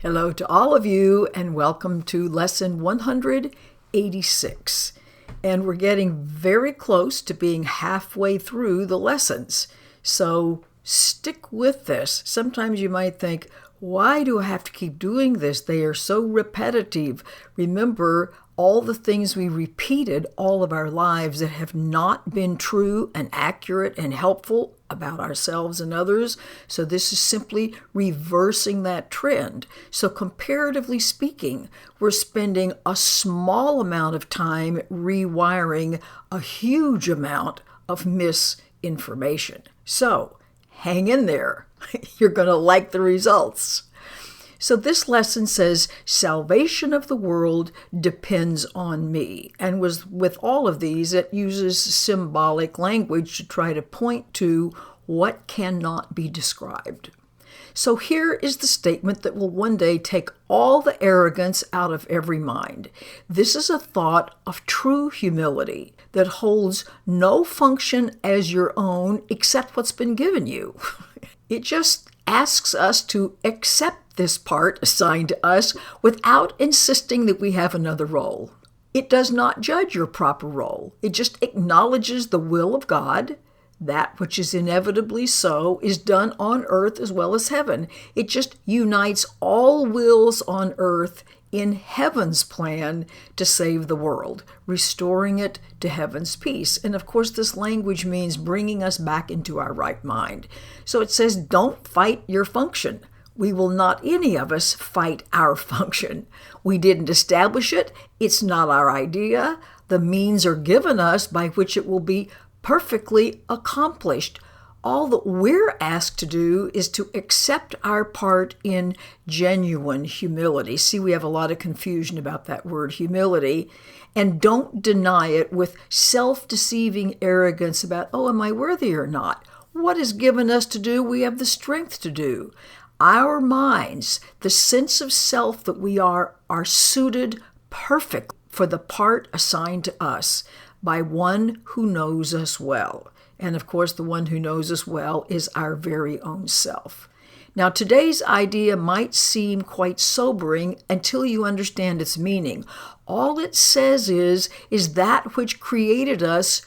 Hello to all of you and welcome to lesson 186. And we're getting very close to being halfway through the lessons. So stick with this. Sometimes you might think, why do I have to keep doing this? They are so repetitive. Remember all the things we repeated all of our lives that have not been true and accurate and helpful about ourselves and others. So this is simply reversing that trend. So comparatively speaking, we're spending a small amount of time rewiring a huge amount of misinformation. So hang in there. You're going to like the results. So this lesson says, salvation of the world depends on me. And with all of these, it uses symbolic language to try to point to what cannot be described. So here is the statement that will one day take all the arrogance out of every mind. This is a thought of true humility that holds no function as your own except what's been given you. It just asks us to accept this part assigned to us without insisting that we have another role. It does not judge your proper role. It just acknowledges the will of God. That which is inevitably so is done on earth as well as heaven. It just unites all wills on earth in heaven's plan to save the world, restoring it to heaven's peace. And of course, this language means bringing us back into our right mind. So it says, don't fight your function. We will not any of us fight our function. We didn't establish it. It's not our idea. The means are given us by which it will be perfectly accomplished. All that we're asked to do is to accept our part in genuine humility. See, we have a lot of confusion about that word humility, and don't deny it with self-deceiving arrogance about, am I worthy or not? What is given us to do, we have the strength to do. Our minds, the sense of self that we are suited perfect for the part assigned to us by one who knows us well. And of course, the one who knows us well is our very own self. Now, today's idea might seem quite sobering until you understand its meaning. All it says is that which created us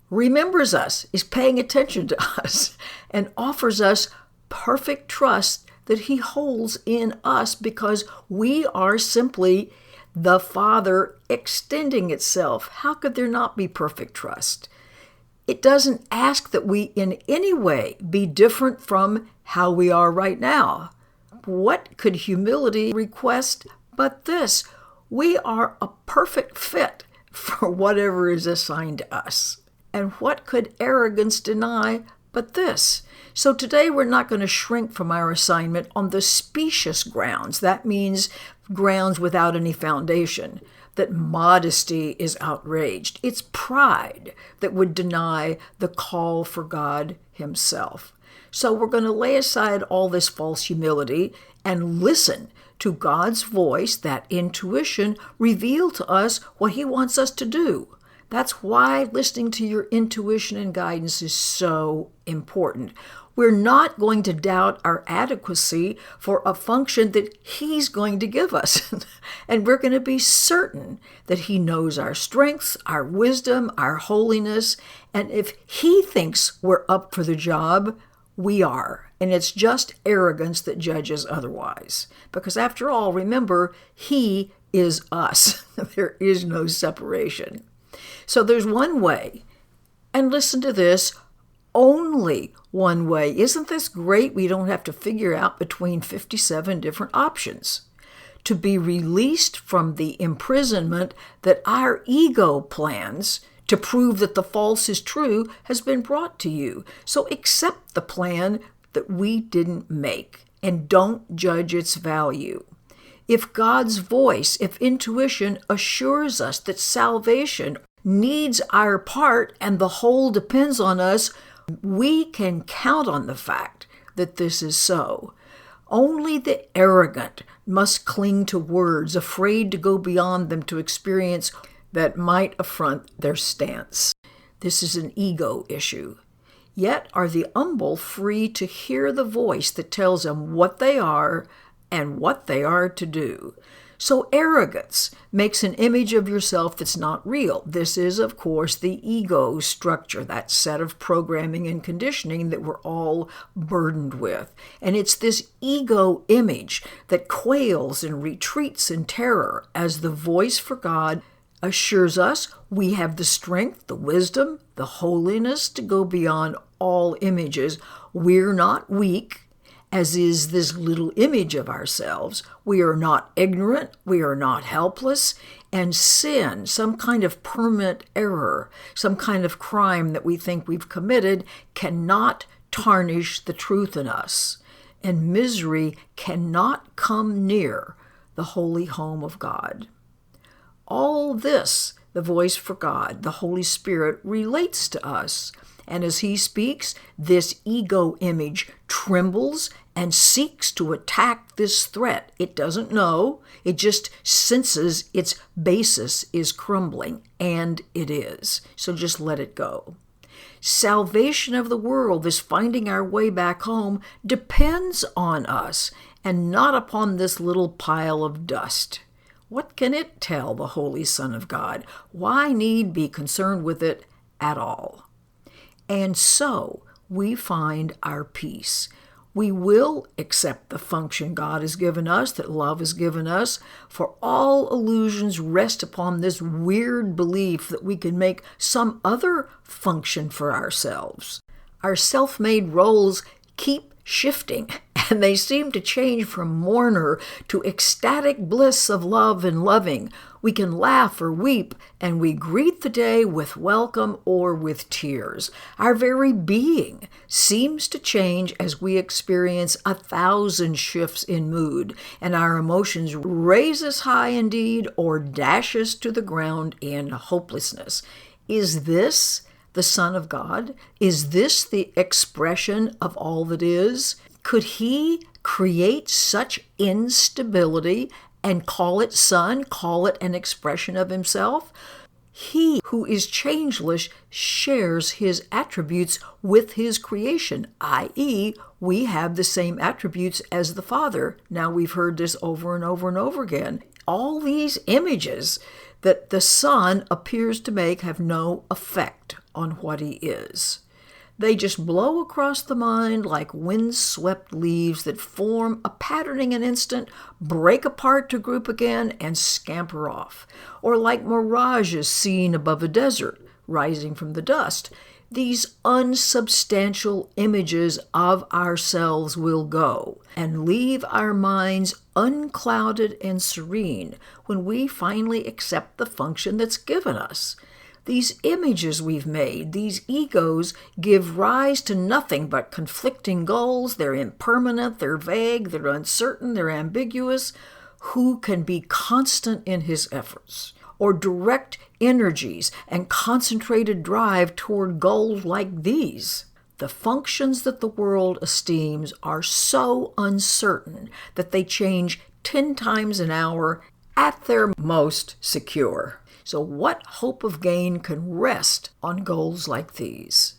remembers us, is paying attention to us, and offers us perfect trust that he holds in us because we are simply the Father extending itself. How could there not be perfect trust? It doesn't ask that we in any way be different from how we are right now. What could humility request but this? We are a perfect fit for whatever is assigned to us. And what could arrogance deny but this? So today we're not going to shrink from our assignment on the specious grounds. That means grounds without any foundation, that modesty is outraged. It's pride that would deny the call for God himself. So we're going to lay aside all this false humility and listen to God's voice, that intuition, reveal to us what he wants us to do. That's why listening to your intuition and guidance is so important. We're not going to doubt our adequacy for a function that he's going to give us. And we're going to be certain that he knows our strengths, our wisdom, our holiness. And if he thinks we're up for the job, we are. And it's just arrogance that judges otherwise. Because after all, remember, he is us. There is no separation. So there's one way, and listen to this, only one way. Isn't this great? We don't have to figure out between 57 different options. To be released from the imprisonment that our ego plans to prove that the false is true has been brought to you. So accept the plan that we didn't make and don't judge its value. If God's voice, if intuition assures us that salvation needs our part and the whole depends on us, we can count on the fact that this is so. Only the arrogant must cling to words, afraid to go beyond them to experience that might affront their stance. This is an ego issue. Yet are the humble free to hear the voice that tells them what they are and what they are to do. So arrogance makes an image of yourself that's not real. This is, of course, the ego structure, that set of programming and conditioning that we're all burdened with. And it's this ego image that quails and retreats in terror as the voice for God assures us we have the strength, the wisdom, the holiness to go beyond all images. We're not weak, as is this little image of ourselves. We are not ignorant, we are not helpless, and sin, some kind of permanent error, some kind of crime that we think we've committed, cannot tarnish the truth in us, and misery cannot come near the holy home of God. All this, the voice for God, the Holy Spirit, relates to us. And as he speaks, this ego image trembles and seeks to attack this threat. It doesn't know. It just senses its basis is crumbling, and it is. So just let it go. Salvation of the world, this finding our way back home, depends on us and not upon this little pile of dust. What can it tell the Holy Son of God? Why need be concerned with it at all? And so we find our peace. We will accept the function God has given us, that love has given us, for all illusions rest upon this weird belief that we can make some other function for ourselves. Our self-made roles keep shifting, and they seem to change from mourner to ecstatic bliss of love and loving. We can laugh or weep, and we greet the day with welcome or with tears. Our very being seems to change as we experience 1,000 shifts in mood, and our emotions raise us high indeed or dash us to the ground in hopelessness. Is this the Son of God? Is this the expression of all that is? Could he create such instability and call it Son, call it an expression of himself? He who is changeless shares his attributes with his creation, i.e., we have the same attributes as the Father. Now we've heard this over and over and over again. All these images that the Son appears to make have no effect on what he is. They just blow across the mind like wind-swept leaves that form a patterning an instant, break apart to group again, and scamper off. Or like mirages seen above a desert, rising from the dust. These unsubstantial images of ourselves will go and leave our minds unclouded and serene when we finally accept the function that's given us. These images we've made, these egos, give rise to nothing but conflicting goals. They're impermanent, they're vague, they're uncertain, they're ambiguous. Who can be constant in his efforts or direct energies and concentrated drive toward goals like these? The functions that the world esteems are so uncertain that they change 10 times an hour at their most secure. So what hope of gain can rest on goals like these?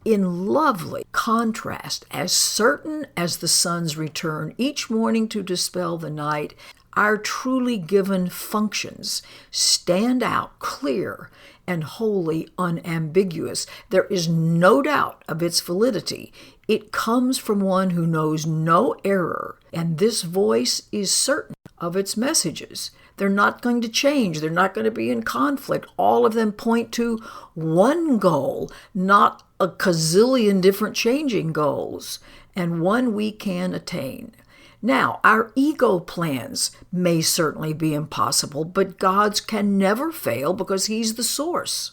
In lovely contrast, as certain as the sun's return each morning to dispel the night, our truly given functions stand out clear and wholly unambiguous. There is no doubt of its validity. It comes from one who knows no error, and this voice is certain of its messages. They're not going to change. They're not going to be in conflict. All of them point to one goal, not a gazillion different changing goals, and one we can attain. Now, our ego plans may certainly be impossible, but God's can never fail because he's the source.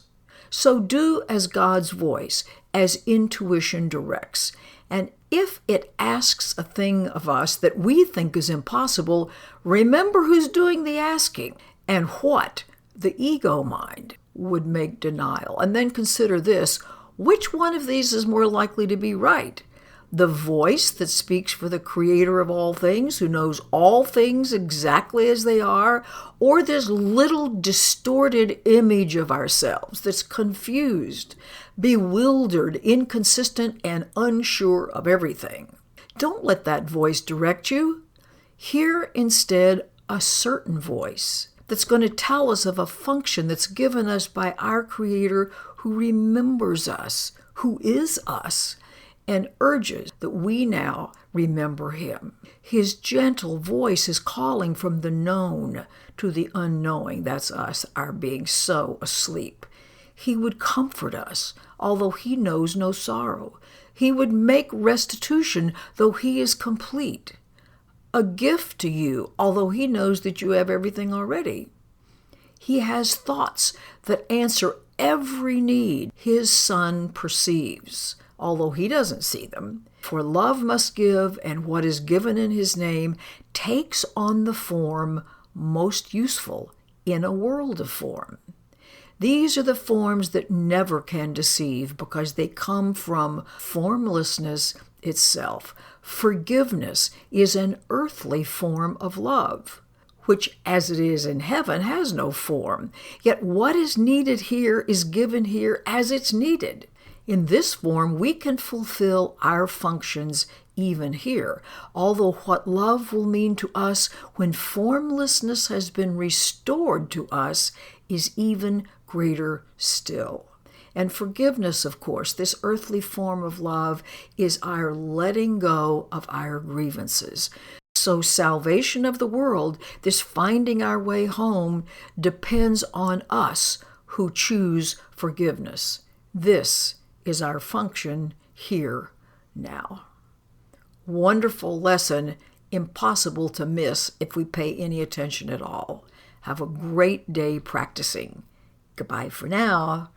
So do as God's voice, as intuition directs. And if it asks a thing of us that we think is impossible, remember who's doing the asking and what the ego mind would make denial. And then consider this: which one of these is more likely to be right? The voice that speaks for the creator of all things, who knows all things exactly as they are, or this little distorted image of ourselves that's confused, bewildered, inconsistent, and unsure of everything? Don't let that voice direct you. Hear instead a certain voice that's going to tell us of a function that's given us by our Creator who remembers us, who is us, and urges that we now remember Him. His gentle voice is calling from the known to the unknowing. That's us, our being so asleep. He would comfort us, although He knows no sorrow. He would make restitution, though He is complete. A gift to you, although He knows that you have everything already. He has thoughts that answer every need His Son perceives, although He doesn't see them. For love must give, and what is given in His name takes on the form most useful in a world of form. These are the forms that never can deceive because they come from formlessness itself. Forgiveness is an earthly form of love, which as it is in heaven has no form. Yet what is needed here is given here as it's needed. In this form, we can fulfill our functions even here, although what love will mean to us when formlessness has been restored to us is even greater still. And forgiveness, of course, this earthly form of love, is our letting go of our grievances. So salvation of the world, this finding our way home, depends on us who choose forgiveness. This is our function here now. Wonderful lesson, impossible to miss if we pay any attention at all. Have a great day practicing. Goodbye for now.